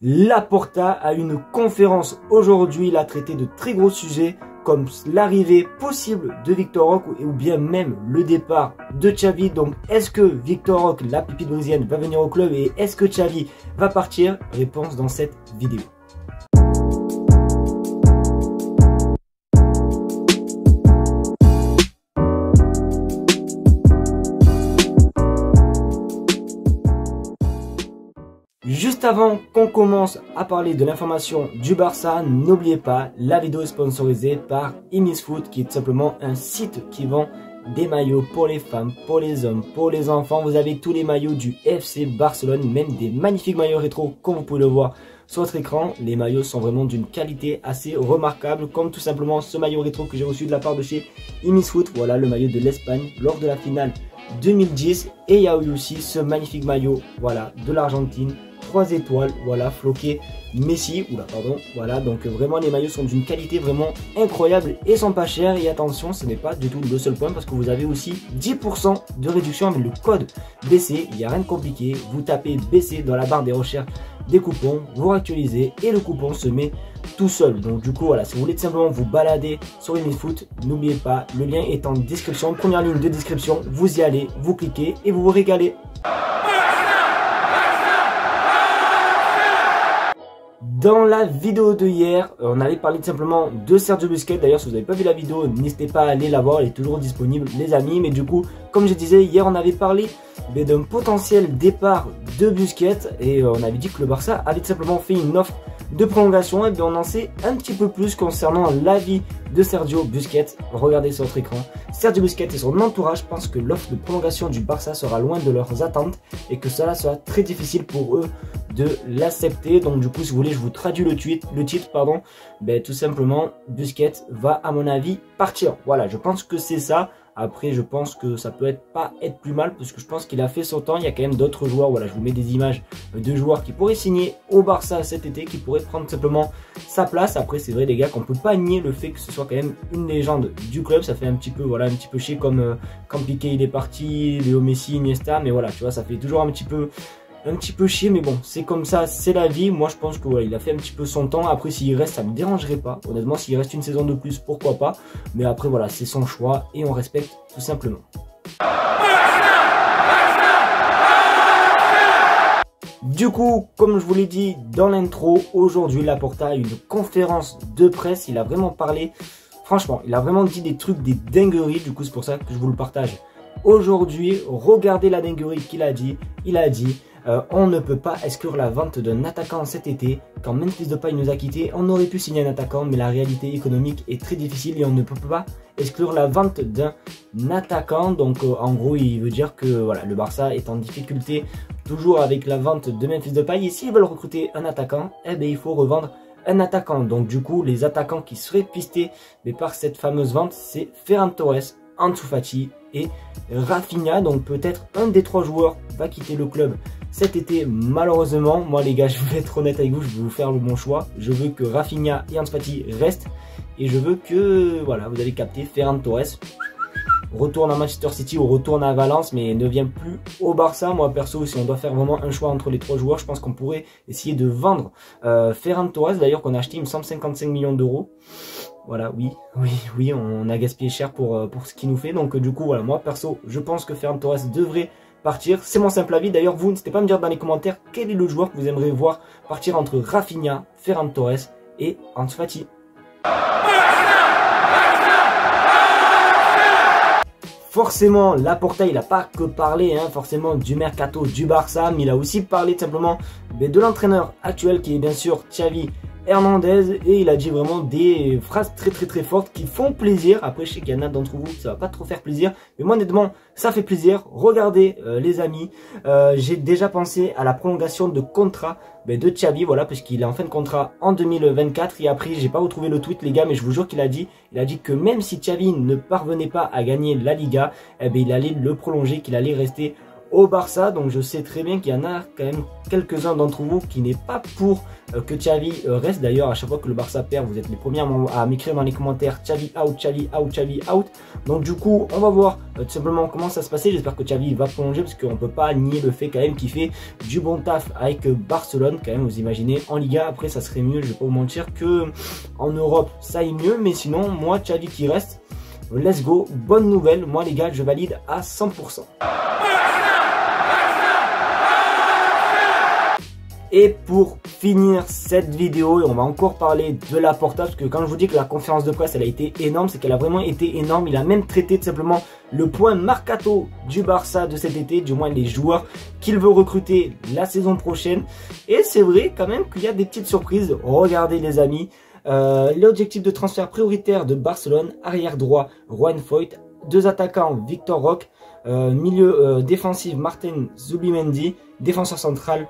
Laporta a une conférence aujourd'hui, il a traité de très gros sujets comme l'arrivée possible de Victor Roque ou bien même le départ de Xavi. Donc est-ce que Victor Roque, la pépite brésilienne, va venir au club et est-ce que Xavi va partir? Réponse dans cette vidéo. Juste avant qu'on commence à parler de l'information du Barça, n'oubliez pas, la vidéo est sponsorisée par Imisfoot, qui est tout simplement un site qui vend des maillots pour les femmes, pour les hommes, pour les enfants. Vous avez tous les maillots du FC Barcelone, même des magnifiques maillots rétro, comme vous pouvez le voir sur votre écran. Les maillots sont vraiment d'une qualité assez remarquable, comme tout simplement ce maillot rétro que j'ai reçu de la part de chez Imisfoot. Voilà le maillot de l'Espagne lors de la finale 2010. Et il y a eu aussi ce magnifique maillot, voilà, de l'Argentine. 3 étoiles, voilà, floqué Messi, voilà, donc vraiment les maillots sont d'une qualité vraiment incroyable et sont pas chers. Et attention, ce n'est pas du tout le seul point parce que vous avez aussi 10% de réduction avec le code BC. Il n'y a rien de compliqué, vous tapez BC dans la barre des recherches des coupons, vous actualisez et le coupon se met tout seul. Donc du coup voilà, si vous voulez tout simplement vous balader sur Imisfoot, n'oubliez pas, le lien est en description, première ligne de description, vous y allez, vous cliquez et vous vous régalez. Dans la vidéo de hier, on avait parlé tout simplement de Sergio Busquets. D'ailleurs, si vous n'avez pas vu la vidéo, n'hésitez pas à aller la voir, elle est toujours disponible les amis. Mais du coup, comme je disais, hier on avait parlé d'un potentiel départ de Busquets. Et on avait dit que le Barça avait tout simplement fait une offre de prolongation. Et bien on en sait un petit peu plus concernant l'avis de Sergio Busquets. Regardez sur votre écran. Sergio Busquets et son entourage pensent que l'offre de prolongation du Barça sera loin de leurs attentes et que cela sera très difficile pour eux de l'accepter. Donc du coup, si vous voulez, je vous traduis le titre, ben, tout simplement, Busquets va à mon avis partir. Voilà, je pense que c'est ça. Après, je pense que ça peut pas être plus mal parce que je pense qu'il a fait son temps. Il y a quand même d'autres joueurs. Voilà, je vous mets des images de joueurs qui pourraient signer au Barça cet été, qui pourraient prendre simplement sa place. Après, c'est vrai les gars qu'on peut pas nier le fait que ce soit quand même une légende du club. Ça fait un petit peu, voilà, un petit peu chier comme quand Piqué il est parti, Léo Messi, Iniesta. Mais voilà, tu vois, ça fait toujours un petit peu chier, mais bon, c'est comme ça, c'est la vie. Moi je pense que voilà, il a fait un petit peu son temps. Après s'il reste, ça me dérangerait pas. Honnêtement, s'il reste une saison de plus, pourquoi pas. Mais après voilà, c'est son choix et on respecte tout simplement. Du coup, comme je vous l'ai dit dans l'intro, aujourd'hui Laporta a eu une conférence de presse. Il a vraiment parlé, franchement, il a vraiment dit des trucs, des dingueries. Du coup c'est pour ça que je vous le partage aujourd'hui. Regardez la dinguerie qu'il a dit. Il a dit on ne peut pas exclure la vente d'un attaquant cet été. Quand Memphis Depay nous a quittés, on aurait pu signer un attaquant, mais la réalité économique est très difficile et on ne peut pas exclure la vente d'un attaquant. Donc en gros, il veut dire que voilà, le Barça est en difficulté toujours avec la vente de Memphis Depay. Et s'ils veulent recruter un attaquant, eh bien, il faut revendre un attaquant. Donc du coup, les attaquants qui seraient pistés mais par cette fameuse vente, c'est Ferran Torres, Ansu Fati et Rafinha. Donc peut-être un des 3 joueurs va quitter le club cet été malheureusement. Moi les gars, je vais être honnête avec vous, je vais vous faire mon choix. Je veux que Rafinha et Ansu Fati restent et je veux que, voilà, vous allez capter, Ferran Torres retourne à Manchester City ou retourne à Valence, mais ne vient plus au Barça. Moi perso, si on doit faire vraiment un choix entre les 3 joueurs, je pense qu'on pourrait essayer de vendre Ferran Torres, d'ailleurs qu'on a acheté il me semble 55 millions d'euros. Voilà, oui, on a gaspillé cher pour ce qu'il nous fait. Donc du coup, voilà, moi perso, je pense que Ferran Torres devrait partir. C'est mon simple avis. D'ailleurs, vous, n'hésitez pas à me dire dans les commentaires quel est le joueur que vous aimeriez voir partir entre Rafinha, Ferran Torres et Ansu Fati. Forcément, Laporta, il n'a pas que parlé forcément du mercato du Barça, mais il a aussi parlé tout simplement de l'entraîneur actuel qui est bien sûr Xavi Hernandez, et il a dit vraiment des phrases très fortes qui font plaisir. Après je sais qu'il y en a d'entre vous ça va pas trop faire plaisir, mais moi honnêtement ça fait plaisir. Regardez les amis, j'ai déjà pensé à la prolongation de contrat de Xavi, voilà, parce qu'il est en fin de contrat en 2024. Et après j'ai pas retrouvé le tweet les gars, mais je vous jure qu'il a dit que même si Xavi ne parvenait pas à gagner la Liga, il allait le prolonger, qu'il allait rester au Barça. Donc je sais très bien qu'il y en a quand même quelques-uns d'entre vous qui n'est pas pour que Xavi reste. D'ailleurs, à chaque fois que le Barça perd, vous êtes les premiers à m'écrire dans les commentaires Xavi out, Xavi out, Xavi out. Donc du coup, on va voir tout simplement comment ça se passer. J'espère que Xavi va prolonger parce qu'on ne peut pas nier le fait quand même qu'il fait du bon taf avec Barcelone. Quand même, vous imaginez, en Liga, après ça serait mieux, je vais pas vous mentir, que en Europe, ça aille mieux. Mais sinon, moi, Xavi qui reste, let's go, bonne nouvelle. Moi les gars, je valide à 100%. Et pour finir cette vidéo, et on va encore parler de Laporta, parce que quand je vous dis que la conférence de presse elle a été énorme, c'est qu'elle a vraiment été énorme. Il a même traité tout simplement le point mercato du Barça de cet été, du moins les joueurs qu'il veut recruter la saison prochaine. Et c'est vrai quand même qu'il y a des petites surprises. Regardez les amis, l'objectif de transfert prioritaire de Barcelone: arrière droit Juan Foyth, deux attaquants Victor Roque, milieu défensif Martin Zubimendi, défenseur central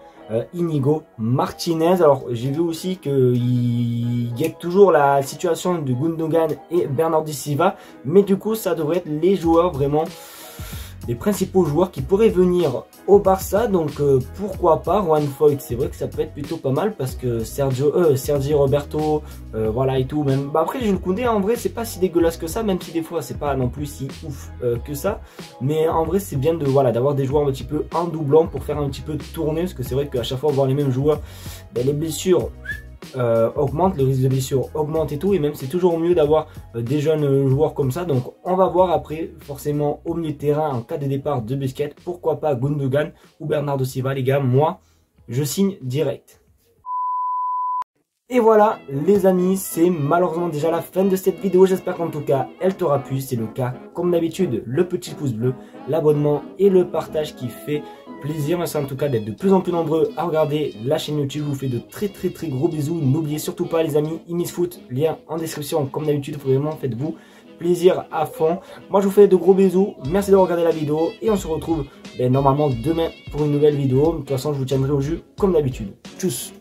Inigo Martinez. Alors j'ai vu aussi qu'il guette toujours la situation de Gundogan et Bernardo Silva, mais du coup ça devrait être les joueurs vraiment, les principaux joueurs qui pourraient venir au Barça. Donc pourquoi pas Juan Foyth, c'est vrai que ça peut être plutôt pas mal parce que Sergi Roberto, voilà et tout. Même après Jules Koundé, en vrai c'est pas si dégueulasse que ça, même si des fois c'est pas non plus si ouf que ça. Mais en vrai c'est bien de voilà d'avoir des joueurs un petit peu en doublant pour faire un petit peu tourner, parce que c'est vrai qu'à chaque fois voir les mêmes joueurs, ben, les blessures augmente, le risque de blessure augmente et tout, et même c'est toujours mieux d'avoir des jeunes joueurs comme ça. Donc on va voir après, forcément au milieu de terrain en cas de départ de Busquets, pourquoi pas Gundogan ou Bernardo Silva. Les gars, moi je signe direct. Et voilà les amis, c'est malheureusement déjà la fin de cette vidéo. J'espère qu'en tout cas elle t'aura plu. C'est le cas comme d'habitude, le petit pouce bleu, l'abonnement et le partage qui fait plaisir. Merci en tout cas d'être de plus en plus nombreux à regarder la chaîne YouTube. Je vous fais de très gros bisous. N'oubliez surtout pas les amis, IMISFoot, lien en description comme d'habitude. Vraiment faites-vous plaisir à fond. Moi je vous fais de gros bisous. Merci de regarder la vidéo et on se retrouve normalement demain pour une nouvelle vidéo. De toute façon je vous tiendrai au jus comme d'habitude. Tchuss.